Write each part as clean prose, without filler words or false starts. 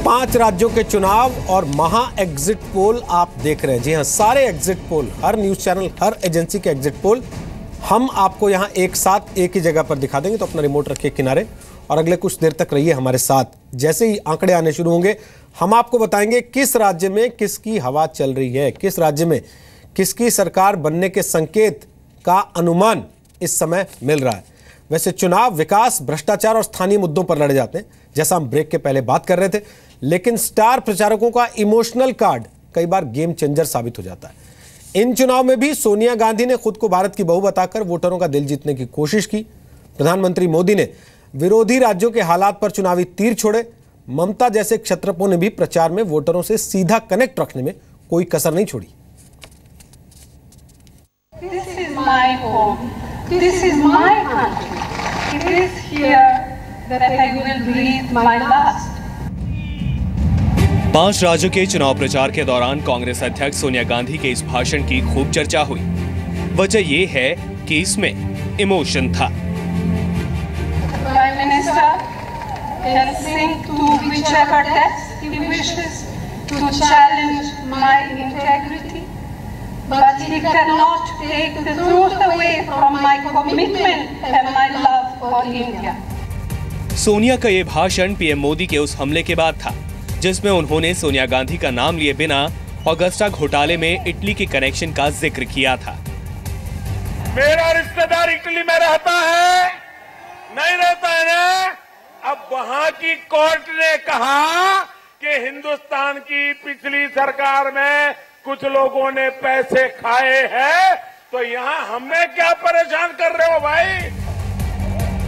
5 राज्यों के चुनाव और महा एग्जिट पोल आप देख रहे हैं। जी हां, सारे एग्जिट पोल, हर न्यूज चैनल, हर एजेंसी के एग्जिट पोल हम आपको यहां एक साथ एक ही जगह पर दिखा देंगे। तो अपना रिमोट रखिए किनारे और अगले कुछ देर तक रहिए हमारे साथ। जैसे ही आंकड़े आने शुरू होंगे हम आपको बताएंगे किस राज्य में किसकी हवा चल रही है, किस राज्य में किसकी सरकार बनने के संकेत का अनुमान इस समय मिल रहा है। वैसे चुनाव विकास, भ्रष्टाचार और स्थानीय मुद्दों पर लड़े जाते हैं, जैसा हम ब्रेक के पहले बात कर रहे थे। लेकिन स्टार प्रचारकों का इमोशनल कार्ड कई बार गेम चेंजर साबित हो जाता है। इन चुनाव में भी सोनिया गांधी ने खुद को भारत की बहू बताकर वोटरों का दिल जीतने की कोशिश की। प्रधानमंत्री मोदी ने विरोधी राज्यों के हालात पर चुनावी तीर छोड़े। ममता जैसे क्षत्रपों ने भी प्रचार में वोटरों से सीधा कनेक्ट रखने में कोई कसर नहीं छोड़ी। This is my home. This is my country. It is here that I will breathe my last. 5 राज्यों के चुनाव प्रचार के दौरान कांग्रेस अध्यक्ष सोनिया गांधी के इस भाषण की खूब चर्चा हुई। वजह ये है कि इसमें इमोशन था। Prime Minister can sing to whichever text he wishes to challenge my integrity, but he cannot take the truth away from my commitment and my love for India. Sonia का ये भाषण पीएम मोदी के उस हमले के बाद था जिसमें उन्होंने सोनिया गांधी का नाम लिए बिना ऑगस्टा घोटाले में इटली के कनेक्शन का जिक्र किया था। मेरा रिश्तेदार इटली में रहता है, नहीं रहता है ना? अब वहां की कोर्ट ने कहा कि हिंदुस्तान की पिछली सरकार में कुछ लोगों ने पैसे खाए हैं, तो यहां हमें क्या परेशान कर रहे हो भाई?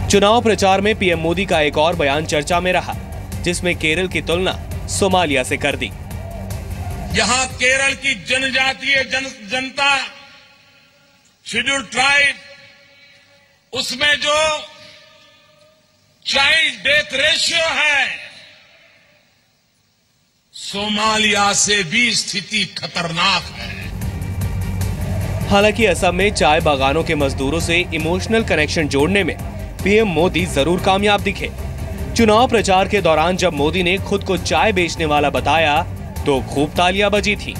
चुनाव प्रचार में पीएम मोदी का एक और बयान चर्चा में रहा, जिसमें केरल की तुलना सोमालिया से कर दी। यहां केरल की जनजातीय जनता, शेड्यूल्ड ट्राइब, उसमें जो चाइल्ड डेथ रेशियो है, सोमालिया से भी स्थिति खतरनाक है। हालांकि असम में चाय बागानों के मजदूरों से इमोशनल कनेक्शन जोड़ने में पीएम मोदी जरूर कामयाब दिखे। चुनाव प्रचार के दौरान जब मोदी ने खुद को चाय बेचने वाला बताया तो खूब तालियां बजी थी,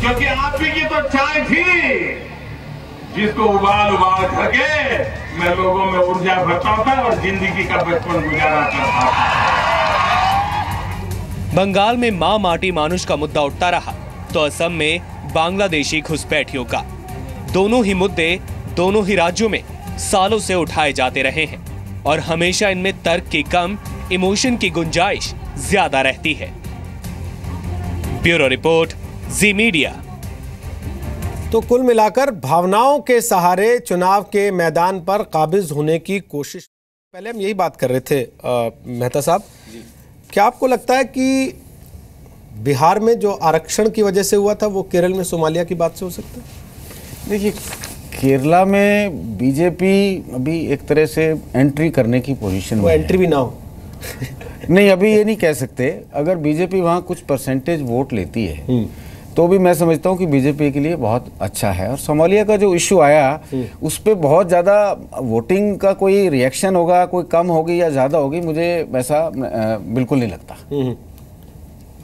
क्योंकि आप ही की तो चाय थी जिसको उबाल उबाल करके मैं लोगों में ऊर्जा भरता था और जिंदगी का बचपन गुजारा करता था। बंगाल में मां माटी मानुष का मुद्दा उठता रहा तो असम में बांग्लादेशी घुसपैठियों का। दोनों ही मुद्दे दोनों ही राज्यों में सालों से उठाए जाते रहे हैं और हमेशा इनमें तर्क की कम, इमोशन की गुंजाइश ज्यादा रहती है। ब्यूरो रिपोर्ट, जी मीडिया। तो कुल मिलाकर भावनाओं के सहारे चुनाव के मैदान पर काबिज होने की कोशिश। पहले हम यही बात कर रहे थे मेहता साहब, क्या आपको लगता है कि बिहार में जो आरक्षण की वजह से हुआ था वो केरल में सोमालिया की बात से हो सकता है? देखिए, केरला में बीजेपी अभी एक तरह से एंट्री करने की पोजीशन में है। एंट्री भी ना हो नहीं, अभी ये नहीं कह सकते। अगर बीजेपी वहाँ कुछ परसेंटेज वोट लेती है तो भी मैं समझता हूँ कि बीजेपी के लिए बहुत अच्छा है। और सोमालिया का जो इशू आया उस पर बहुत ज़्यादा वोटिंग का कोई रिएक्शन होगा, कोई कम होगी या ज़्यादा होगी, मुझे ऐसा बिल्कुल नहीं लगता।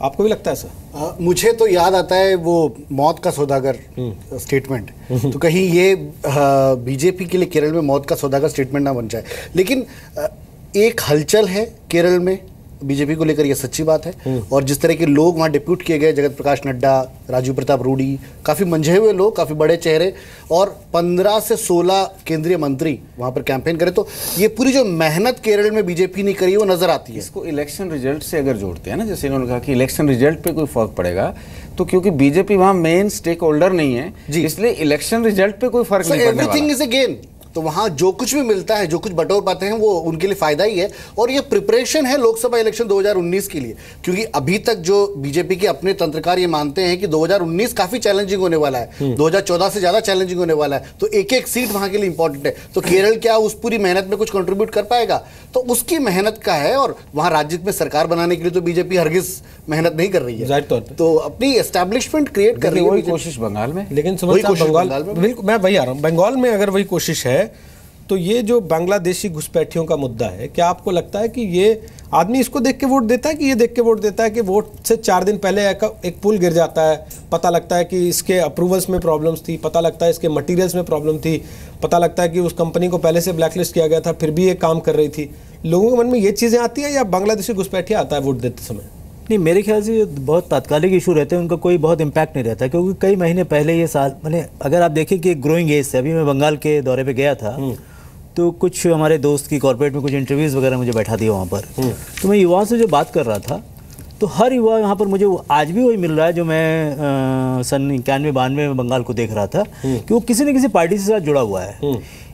आपको भी लगता है सर? मुझे तो याद आता है वो मौत का सौदागर स्टेटमेंट। तो कहीं ये बीजेपी के लिए केरल में मौत का सौदागर स्टेटमेंट ना बन जाए। लेकिन एक हलचल है केरल में बीजेपी को लेकर, यह सच्ची बात है। और जिस तरह के लोग वहाँ डिप्यूट किए गए, जगत प्रकाश नड्डा, राजीव प्रताप रूडी, काफ़ी मंझे हुए लोग, काफ़ी बड़े चेहरे, और 15 से 16 केंद्रीय मंत्री वहाँ पर कैंपेन करे, तो ये पूरी जो मेहनत केरल में बीजेपी ने करी वो नजर आती है। इसको इलेक्शन रिजल्ट से अगर जोड़ते हैं ना, जैसे इन्होंने कहा कि इलेक्शन रिजल्ट पे कोई फर्क पड़ेगा, तो क्योंकि बीजेपी वहाँ मेन स्टेक होल्डर नहीं है, इसलिए इलेक्शन रिजल्ट पे कोई फर्क नहीं पड़ने वाला। Everything is a gain. तो वहाँ जो कुछ भी मिलता है, जो कुछ बटोर पाते हैं, वो उनके लिए फायदा ही है। और ये प्रिपरेशन है लोकसभा इलेक्शन 2019 के लिए, क्योंकि अभी तक जो बीजेपी के अपने तंत्रकार ये मानते हैं कि 2019 काफी चैलेंजिंग होने वाला है, 2014 से ज्यादा चैलेंजिंग होने वाला है। तो एक एक सीट वहां के लिए इंपॉर्टेंट है। तो केरल क्या उस पूरी मेहनत में कुछ कंट्रीब्यूट कर पाएगा? तो उसकी मेहनत का है। और वहां राज्य में सरकार बनाने के लिए तो बीजेपी हरगिज मेहनत नहीं कर रही है, जाहिर तौर पे। तो अपनी एस्टैब्लिशमेंट क्रिएट कर रही है वही कोशिश बंगाल में। लेकिन बंगाल में, बिल्कुल मैं वही आ रहा हूँ, बंगाल में अगर वही कोशिश है तो ये जो बांग्लादेशी घुसपैठियों का मुद्दा है, क्या आपको लगता है कि ये आदमी इसको देख के वोट देता है कि ये देख के वोट देता है कि वोट से 4 दिन पहले एक पुल गिर जाता है, पता लगता है कि इसके अप्रूवल्स में प्रॉब्लम्स थी, पता लगता है इसके मटेरियल्स में प्रॉब्लम थी, पता लगता है कि उस कंपनी को पहले से ब्लैकलिस्ट किया गया था फिर भी ये काम कर रही थी, लोगों के मन में ये चीज़ें आती है या बांग्लादेशी घुसपैठिया आता है वोट देते समय? नहीं, मेरे ख्याल से ये बहुत तात्कालिक इशू रहते हैं, उनका कोई बहुत इम्पैक्ट नहीं रहता, क्योंकि कई महीने पहले ये साल मैंने अगर आप देखें कि ग्रोइंग एज से, अभी मैं बंगाल के दौरे पे गया था तो कुछ हमारे दोस्त की कॉर्पोरेट में कुछ इंटरव्यूज़ वगैरह मुझे बैठा दिया वहाँ पर, तो मैं युवाओं से जो बात कर रहा था तो हर युवा यहाँ पर मुझे आज भी वही मिल रहा है जो मैं सन 91-92 में बंगाल को देख रहा था कि वो किसी न किसी पार्टी से साथ जुड़ा हुआ है।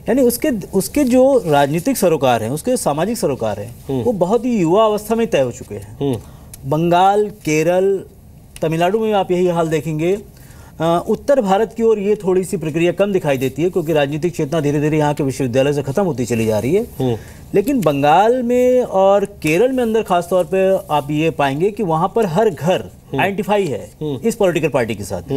यानी उसके जो राजनीतिक सरोकार हैं, उसके सामाजिक सरोकार हैं, वो बहुत ही युवा अवस्था में तय हो चुके हैं। बंगाल, केरल, तमिलनाडु में आप यही हाल देखेंगे। उत्तर भारत की ओर ये थोड़ी सी प्रक्रिया कम दिखाई देती है क्योंकि राजनीतिक चेतना धीरे धीरे यहाँ के विश्वविद्यालय से खत्म होती चली जा रही है। लेकिन बंगाल में और केरल में अंदर खासतौर पे आप ये पाएंगे कि वहाँ पर हर घर आइडेंटिफाई है इस पॉलिटिकल पार्टी के साथ।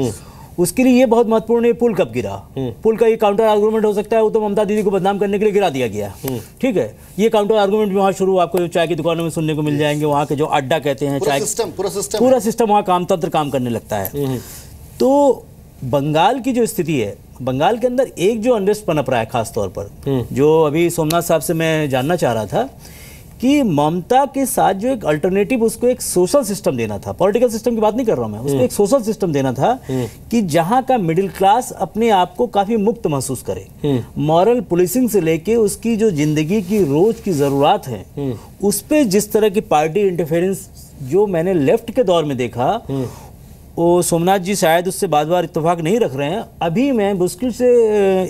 उसके लिए ये बहुत महत्वपूर्ण है पुल कब गिरा। पुल का ये काउंटर आर्गुमेंट हो सकता है वो तो ममता दीदी को बदनाम करने के लिए गिरा दिया गया, ठीक है। ये काउंटर आर्गुमेंट भी वहाँ शुरू आपको चाय की दुकानों में सुनने को मिल जाएंगे, वहाँ के जो अड्डा कहते हैं चाय, पूरा सिस्टम वहाँ कामतंत्र काम करने लगता है। तो बंगाल की जो स्थिति है, बंगाल के अंदर एक जो अनरेस्ट पनप रहा है खास तौर पर, जो अभी सोमनाथ साहब से मैं जानना चाह रहा था कि ममता के साथ जो एक अल्टरनेटिव, उसको एक सोशल सिस्टम देना था, पॉलिटिकल सिस्टम की बात नहीं कर रहा हूं मैं, उसको एक सोशल सिस्टम देना था कि जहां का मिडिल क्लास अपने आप को काफी मुक्त महसूस करे। मॉरल पुलिसिंग से लेके उसकी जो जिंदगी की रोज की जरूरत है उस पर जिस तरह की पार्टी इंटरफेरेंस जो मैंने लेफ्ट के दौर में देखा, वो सोमनाथ जी शायद उससे बार इत्तेफाक नहीं रख रहे हैं। अभी मैं मुश्किल से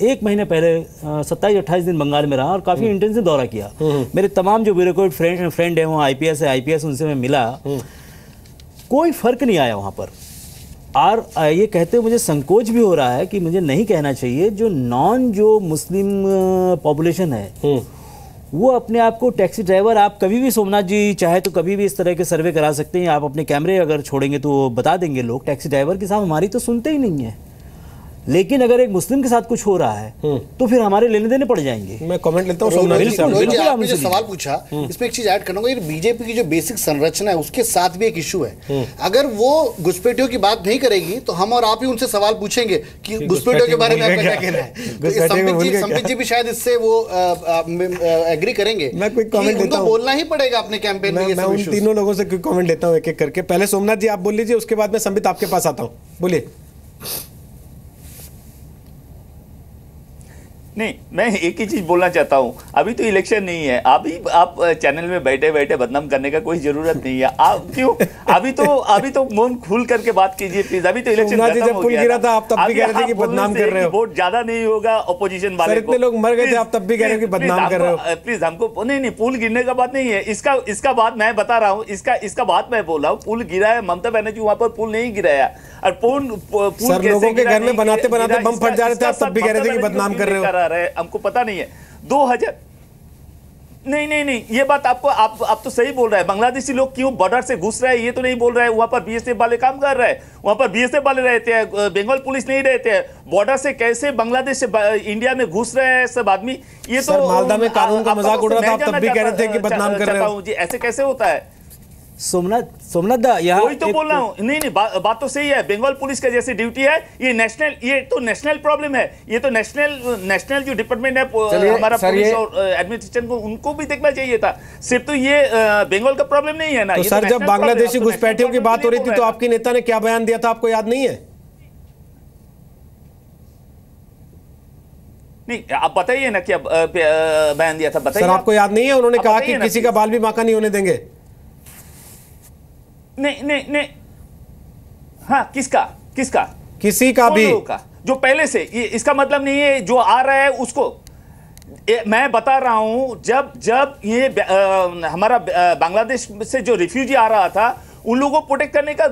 1 महीने पहले 27-28 दिन बंगाल में रहा और काफ़ी इंटेंसिव दौरा किया। मेरे तमाम जो ब्यूरोक्रेट फ्रेंड हैं वहाँ IPS है, IPS उनसे मैं मिला, कोई फ़र्क नहीं आया वहाँ पर। और ये कहते हुए मुझे संकोच भी हो रहा है कि मुझे नहीं कहना चाहिए, जो मुस्लिम पॉपुलेशन है वो अपने आप को टैक्सी ड्राइवर, आप कभी भी सोमनाथ जी चाहे तो कभी भी इस तरह के सर्वे करा सकते हैं, आप अपने कैमरे अगर छोड़ेंगे तो बता देंगे लोग, टैक्सी ड्राइवर के साथ हमारी तो सुनते ही नहीं है। लेकिन अगर एक मुस्लिम के साथ कुछ हो रहा है तो फिर हमारे लेने देने पड़ जाएंगे। मैं कमेंट लेता हूं। आपने जो सवाल पूछा इसमें एक चीज ऐड करना होगा, बीजेपी की जो बेसिक संरचना है उसके साथ भी एक इशू है। अगर वो घुसपैठियों की बात नहीं करेगी तो हम और आप ही उनसे सवाल पूछेंगे कि घुसपैठियों के बारे में आपका क्या कहना है। संबित जी भी शायद इससे वो एग्री करेंगे। मैं कोई कमेंट लेता हूं, बोलना ही पड़ेगा अपने कैंपेन में। मैं उन तीनों लोगों से कोई कमेंट लेता हूं एक-एक करके। पहले सोमनाथ जी आप बोल लीजिए, उसके बाद मैं संबित आपके पास आता हूं, बोलिए। नहीं, मैं एक ही चीज बोलना चाहता हूं, अभी तो इलेक्शन नहीं है, आप चैनल में बैठे बैठे बदनाम करने का कोई जरूरत नहीं है। आप क्यों अभी तो मन खुल करके बात कीजिए प्लीज। अभी तो इलेक्शन जब पुल गिरा था आप तब भी कह रहे थे कि बदनाम कर रहे हो, वोट ज्यादा नहीं होगा अपोजिशन वाले को। इतने लोग मर गए थे, आप तब भी कह रहे हो कि बदनाम कर रहे हो। प्लीज हमको नहीं, पुल गिरने का बात नहीं है, इसका बात मैं बता रहा हूँ, इसका बात मैं बोल रहा हूँ। पुल गिरा है, ममता बनर्जी वहां पर पुल नहीं गिराया। और पुल लोगों के घर में बनाते बनाते बम फट जा रहे थे, आप तब भी कह रहे थे कि बदनाम कर रहे हो। हमको पता नहीं है 2000 नहीं, ये बात आप तो सही बोल रहे हैं। बांग्लादेशी लोग क्यों बॉर्डर से घुस रहे हैं ये तो नहीं बोल रहे हैं। वहां पर BSF वाले काम कर रहे हैं, वहां पर BSF वाले रहते हैं, बंगाल पुलिस नहीं रहते हैं। बॉर्डर से कैसे बांग्लादेश से इंडिया में घुस रहे हैं सब आदमी, ये तो मालदा में कानून का मजाक उड़ रहा था, आप तब भी कह रहे थे कि बदनाम कर रहे हो। जी ऐसे कैसे होता है सोमनाथ दा, यहाँ वही तो बोल रहा हूँ। नहीं, बात तो सही है। बंगाल पुलिस का जैसे ड्यूटी है, ये तो नेशनल प्रॉब्लम है। ये तो नेशनल जो डिपार्टमेंट है हमारा पुलिस और एडमिनिस्ट्रेशन को, उनको भी देखना चाहिए था। सिर्फ तो ये बंगाल का प्रॉब्लम नहीं है ना। तो सर जब बांग्लादेशी घुसपैठियों की बात हो रही थी तो आपके नेता ने क्या बयान दिया था, आपको याद नहीं है? नहीं, आप बताइए ना क्या बयान दिया था, बताइए। सर आपको याद नहीं है? उन्होंने कहा कि किसी का बाल भी बांका नहीं होने देंगे। नहीं, हाँ, किसका किसी का भी का, जो पहले से, ये इसका मतलब नहीं है जो आ रहा है उसको। मैं बता रहा हूं, जब ये हमारा बांग्लादेश से जो रिफ्यूजी आ रहा था उन लोगों को प्रोटेक्ट करने का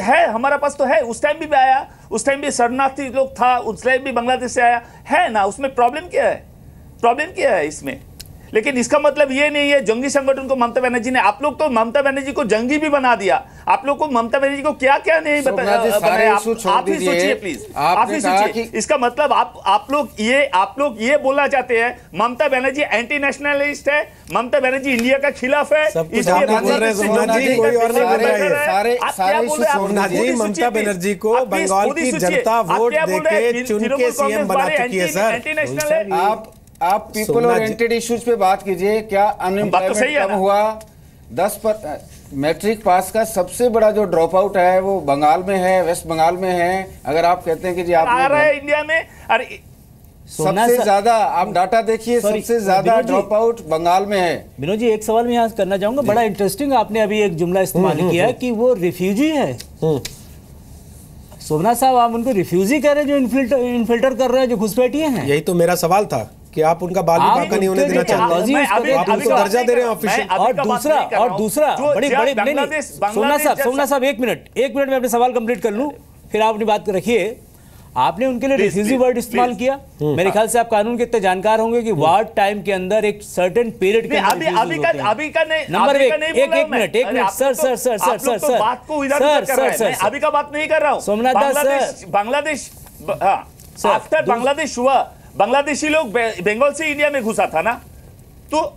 है, हमारा पास तो है। उस टाइम भी आया, उस टाइम भी शरणार्थी लोग था, उस टाइम भी बांग्लादेश से आया है ना। उसमें प्रॉब्लम क्या है इसमें? लेकिन इसका मतलब ये नहीं है जंगी संगठन को ममता बनर्जी ने, आप लोग तो ममता बनर्जी को जंगी भी बना दिया। आप लोग को ममता बनर्जी को क्या क्या नहीं बनाया, आप ही सोचिए प्लीज, आप ही सोचिए। इसका मतलब आप लोग ये बोलना चाहते हैं ममता बनर्जी एंटी नेशनलिस्ट है, ममता बनर्जी इंडिया का खिलाफ है, ममता बनर्जी को बंगाल की जनता वोट देके चुन के सीएम बना चुकी है सर। आप पीपल ओरिएंटेड इश्यूज पे बात कीजिए। क्या अनएम्प्लॉयमेंट कम हुआ? 10 पर मैट्रिक पास का सबसे बड़ा जो ड्रॉप आउट है वो बंगाल में है, वेस्ट बंगाल में है। अगर आप कहते हैं कि जी आप आ रहा है इंडिया में, अरे सबसे ज्यादा आप डाटा देखिए, सबसे ज्यादा ड्रॉप आउट बंगाल में है। विनोद जी एक सवाल मैं यहाँ करना चाहूंगा, बड़ा इंटरेस्टिंग आपने अभी एक जुमला इस्तेमाल किया कि वो रिफ्यूजी है। सोमनाथ साहब आप उनको रिफ्यूजी कह रहे हैं जो इन्फिल्टर कर रहे हैं, जो घुसपैठिए हैं। यही तो मेरा सवाल था कि आप उनका बालू बाका नहीं होने देना चाहते, आप उनको दर्जा दे रहे हैं ऑफिशियल। और दूसरा बड़ी सोमनाथ साहब एक मिनट में अपने सवाल कंप्लीट कर लूं, फिर आप अपनी बात रखिए। आपने उनके लिए रिफ्यूजी वर्ड इस्तेमाल किया। मेरे ख्याल से आप कानून के इतने जानकार होंगे कि वार्ड टाइम के अंदर एक सर्टेन पीरियड के अभी का नहीं, नंबर एक मिनट सर अभी का बात नहीं कर रहा हूं। सोमनाथ दास बांग्लादेश आफ्टर बांग्लादेश हुआ, बांग्लादेशी लोग बंगाल से इंडिया में घुसा था ना, तो